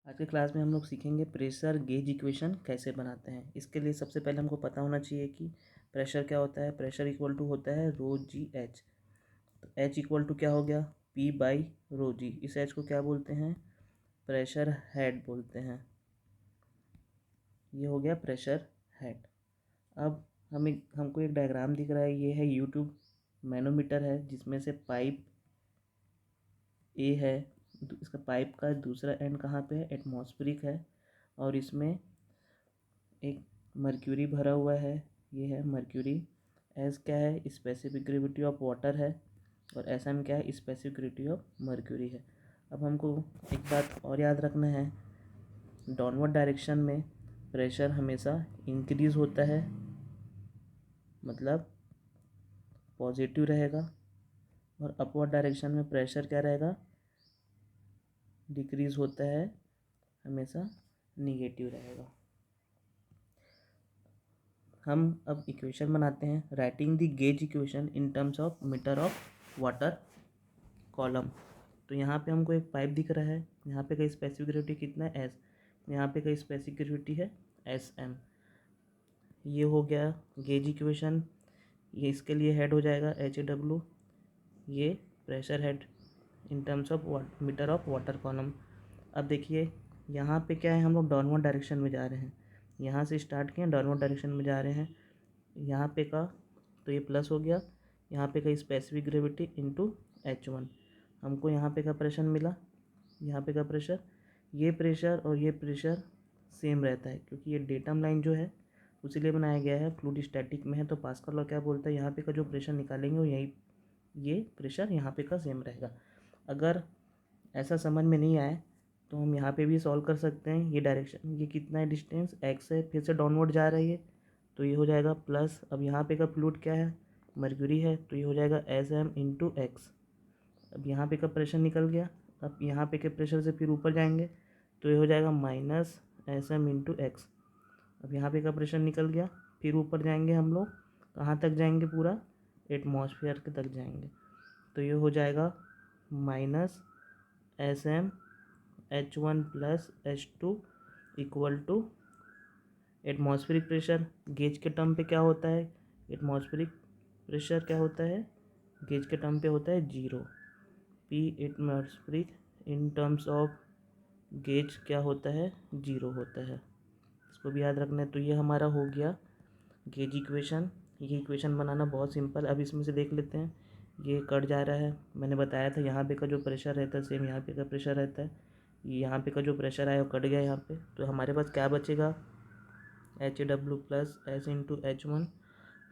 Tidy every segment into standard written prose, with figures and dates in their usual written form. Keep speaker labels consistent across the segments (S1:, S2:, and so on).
S1: आज के क्लास में हम लोग सीखेंगे प्रेशर गेज इक्वेशन कैसे बनाते हैं। इसके लिए सबसे पहले हमको पता होना चाहिए कि प्रेशर क्या होता है। प्रेशर इक्वल टू होता है रो जी एच। तो एच इक्वल टू क्या हो गया, पी बाई रो जी। इस एच को क्या बोलते हैं, प्रेशर हेड बोलते हैं। ये हो गया प्रेशर हेड। अब हमको एक डायग्राम दिख रहा है, ये है यूट्यूब मैनोमीटर है, जिसमें से पाइप ए है। इसका पाइप का दूसरा एंड कहाँ पे है, एटमॉस्फेरिक है, और इसमें एक मर्क्यूरी भरा हुआ है। ये है मर्क्यूरी। एस क्या है, स्पेसिफिक ग्रेविटी ऑफ वाटर है, और एस एम क्या है, स्पेसिफिक ग्रेविटी ऑफ मर्क्यूरी है। अब हमको एक बात और याद रखना है, डाउनवर्ड डायरेक्शन में प्रेशर हमेशा इंक्रीज होता है, मतलब पॉजिटिव रहेगा, और अपवर्ड डायरेक्शन में प्रेशर क्या रहेगा, डिक्रीज होता है, हमेशा निगेटिव रहेगा। हम अब इक्वेशन बनाते हैं, writing the gauge equation in terms of metre of water column. तो यहाँ पे हमको एक पाइप दिख रहा है, यहाँ पे का स्पेसिफिक ग्रेविटी कितना है, एस। यहाँ पे का स्पेसिफिक ग्रेविटी है एस एम। ये हो गया गेज इक्वेशन। ये इसके लिए हेड हो जाएगा एच ए डब्ल्यू। ये pressure head in terms of metre of water column. अब देखिए यहाँ पे क्या है, हम लोग डाउनवर्ड डायरेक्शन में जा रहे हैं। यहाँ से स्टार्ट किए डाउनवर्ड डायरेक्शन में जा रहे हैं। यहाँ पे का तो ये प्लस हो गया, यहाँ पे का specific gravity into H one. हमको यहाँ पे का प्रेशर मिला, यहाँ पे का प्रेशर, ये प्रेशर और ये प्रेशर सेम रहता है, क्योंकि ये डेटम लाइन जो है उसीलिए बनाया गया है, फ्लूइड स्टैटिक में है। तो पास्कल लॉ क्या बोलता है, यहाँ पे का जो प्रेशर निकालेंगे वो यही, ये प्रेशर यहाँ पे का सेम रहेगा। अगर ऐसा समझ में नहीं आए तो हम यहाँ पे भी सॉल्व कर सकते हैं। ये डायरेक्शन, ये कितना है डिस्टेंस, एक्स है, फिर से डाउनवर्ड जा रही है, तो ये हो जाएगा प्लस। अब यहाँ पे का फ्लूइड क्या है, मर्क्यूरी है, तो ये हो जाएगा एस एम इंटू एक्स। अब यहाँ पे का प्रेशर निकल गया, अब यहाँ पे के प्रेशर से फिर ऊपर जाएंगे तो ये हो जाएगा minus S M into X. अब यहाँ पे का प्रेशर निकल गया, फिर ऊपर जाएंगे हम लोग, कहाँ तक जाएंगे, पूरा एटमॉस्फेयर के तक जाएंगे, तो ये हो जाएगा minus S M H one plus H two equal to atmospheric pressure. Gauge के टर्म पे क्या होता है, एटमॉस्फेरिक प्रेशर क्या होता है, गेज के टर्म पे होता है zero. P atmospheric in terms of gauge क्या होता है, जीरो होता है। इसको भी याद रखना है। तो ये हमारा हो गया गेज इक्वेशन। ये इक्वेशन बनाना बहुत सिंपल। अब इसमें से देख लेते हैं, ये कट जा रहा है। मैंने बताया था यहाँ पे का जो प्रेशर रहता है सेम यहाँ पे का प्रेशर रहता है। यहाँ पे का जो प्रेशर आया वो कट गया यहाँ पे, तो हमारे पास क्या बचेगा, H A W plus S into H one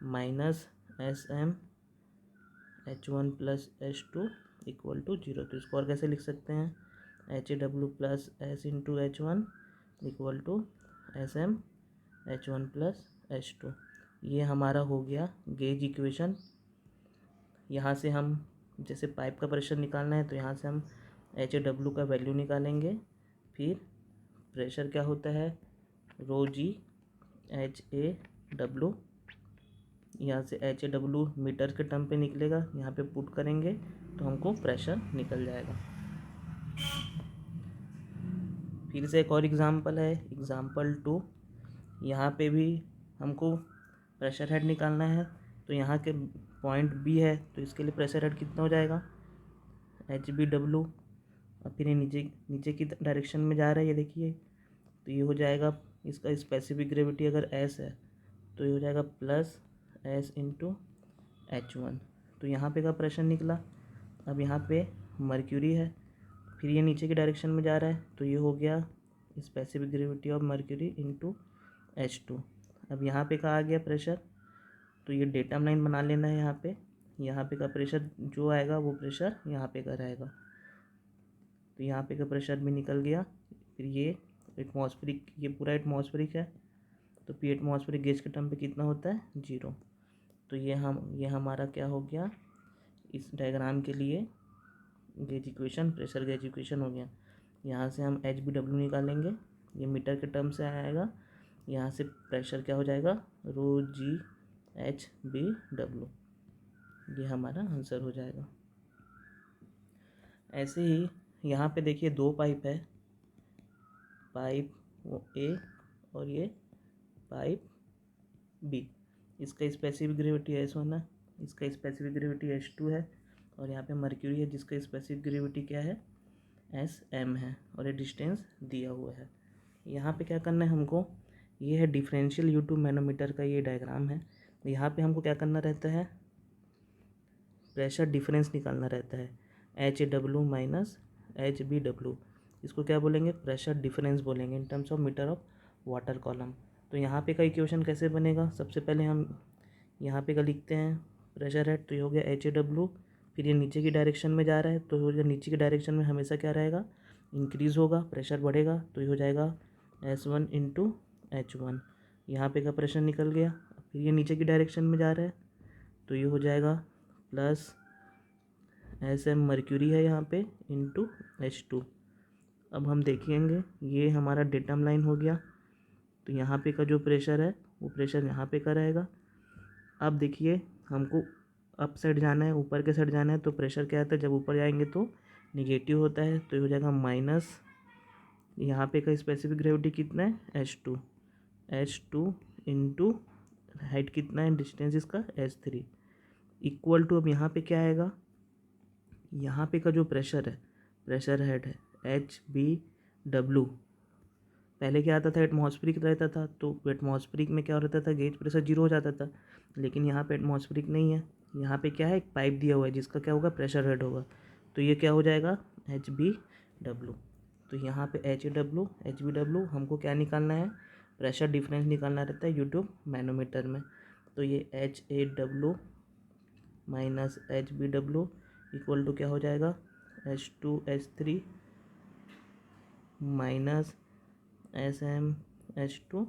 S1: minus S M H one plus H two equal to zero. तो इसको और कैसे लिख सकते हैं, H A W plus S into H one equal to S M H one plus H two. ये हमारा हो गया गेज इक्वेशन। यहाँ से हम जैसे पाइप का प्रेशर निकालना है तो यहाँ से हम एच ए डब्ल्यू का वैल्यू निकालेंगे, फिर प्रेशर क्या होता है, रो जी एच ए डब्ल्यू, यहाँ से एच ए डब्ल्यू मीटर के टर्म पे निकलेगा, यहाँ पे पुट करेंगे तो हमको प्रेशर निकल जाएगा। फिर से एक और एग्जांपल है, एग्जांपल 2। यहाँ पे भी हमको प्रेशर हेड निकालना है, तो यहाँ के पॉइंट बी है, तो इसके लिए प्रेशर हेड कितना हो जाएगा, एच बी डब्ल्यू। और फिर ये नीचे नीचे की डायरेक्शन में जा रहा है, ये देखिए, तो ये हो जाएगा, इसका स्पेसिफिक ग्रेविटी अगर एस है तो ये हो जाएगा plus S into H one. तो यहाँ पे का प्रेशर निकला। अब यहाँ पे मर्क्यूरी है, फिर ये नीचे की डायरेक्शन में जा रहा है, तो ये हो गया specific gravity of mercury into H two. अब यहाँ पे का आ गया प्रेशर, तो ये डेटम लाइन बना लेना है। यहाँ पे का प्रेशर जो आएगा वो प्रेशर यहाँ पे का रहेगा, तो यहाँ पे का प्रेशर भी निकल गया। फिर ये एटमॉस्फेरिक, ये पूरा एटमॉस्फेरिक है, तो पी एटमॉस्फेरिक गेज के टर्म पे कितना होता है, जीरो। तो ये हमारा क्या हो गया, इस डायग्राम के लिए gauge equation, pressure gauge equation हो गया। यहाँ से हम एच बी डब्ल्यू निकालेंगे, ये मीटर के टर्म से आएगा। यहाँ से प्रेशर क्या हो जाएगा, रो जी एच बी डब्ल्यू, ये हमारा आंसर हो जाएगा। ऐसे ही यहाँ पे देखिए दो पाइप है, पाइप ए और ये पाइप बी। इसका स्पेसिफिक ग्रेविटी S1 है, इसका स्पेसिफिक ग्रेविटी S2 है, और यहाँ पे मर्क्यूरी है जिसका स्पेसिफिक ग्रेविटी क्या है SM है, और ये डिस्टेंस दिया हुआ है। यहाँ पे क्या करना है हमको, ये है डिफरेंशियल U2 मैनोमीटर का ये डायग्राम है। यहाँ पे हमको क्या करना रहता है, प्रेशर डिफरेंस निकालना रहता है, HW माइनस HBW। इसको क्या बोलेंगे, प्रेशर डिफरेंस बोलेंगे in terms of metre of water column. तो यहाँ पे का इक्वेशन कैसे बनेगा, सबसे पहले हम यहाँ पे का लिखते हैं, प्रेशर है तो ये हो गया HW, फिर ये नीचे की डायरेक्शन में जा रहा है तो हो जाएगा नीचे की डायरेक्शन में हमेशा क्या रहेगा, इंक्रीज़ होगा, प्रेशर बढ़ेगा तो ये हो जाएगा S1 इंटू H1। यहाँ पे का प्रेशर निकल गया, फिर ये नीचे की डायरेक्शन में जा रहा है तो ये हो जाएगा प्लस SM मर्क्यूरी है यहाँ पे इंटू H2। अब हम देखेंगे ये हमारा डेटम लाइन हो गया, तो यहाँ पे का जो प्रेशर है वो प्रेशर यहाँ पे का रहेगा। अब देखिए हमको अप साइड जाना है, ऊपर के साइड जाना है, तो प्रेशर क्या आता है, जब ऊपर जाएंगे तो निगेटिव होता है, तो ये हो जाएगा माइनस, यहाँ पे का स्पेसिफिक ग्रेविटी कितना है H2 इंटू हाइट कितना है, डिस्टेंस इसका S3 इक्वल टू, अब यहाँ पे क्या आएगा, यहाँ पे का जो प्रेशर है, प्रेशर हेड है HBW। पहले क्या आता था, एटमॉस्फेरिक रहता था, तो एटमॉस्फेरिक में क्या रहता था, गेज प्रेशर 0 हो जाता था, लेकिन यहाँ पे एटमॉस्फेरिक नहीं है, यहाँ पे क्या है, एक पाइप दिया हुआ है जिसका क्या होगा, प्रेशर हेड होगा, तो ये क्या हो जाएगा HBW। तो यहाँ पे HBW हमको क्या निकालना है, प्रेशर डिफरेंस निकालना रहता है यूट्यूब मैनोमीटर में। तो ये HAW minus HBW equal to क्या हो जाएगा, H2H3 minus SMH2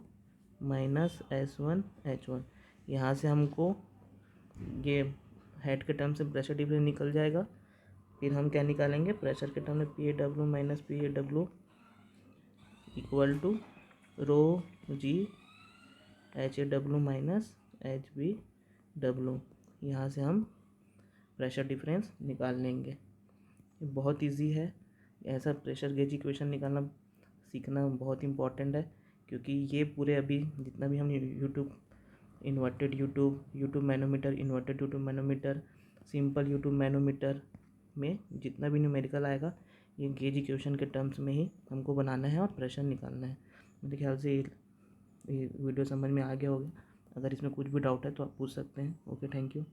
S1: minus S1H1। यहाँ से हमको ये हेड के टर्म से प्रेशर डिफरेंस निकल जाएगा, फिर हम क्या निकालेंगे, प्रेशर के टर्म में PAW minus PAW equal to rho G HAW minus HBW। यहाँ से हम प्रेशर डिफरेंस निकाल लेंगे। ये बहुत इजी है, ऐसा प्रेशर गेज इक्वेशन निकालना सीखना बहुत इंपॉर्टेंट है, क्योंकि ये पूरे अभी जितना भी हम U tube manometer, inverted U tube manometer, simple U tube manometer में जितना भी न्यूमेरिकल आएगा ये गेज इक्वेशन के टर्म्स में ही हमको बनाना है और प्रेशर निकालना है। मेरे ख्याल से ये वीडियो समझ में आ गया होगा। अगर इसमें कुछ भी डाउट है तो आप पूछ सकते हैं। Okay, thank you.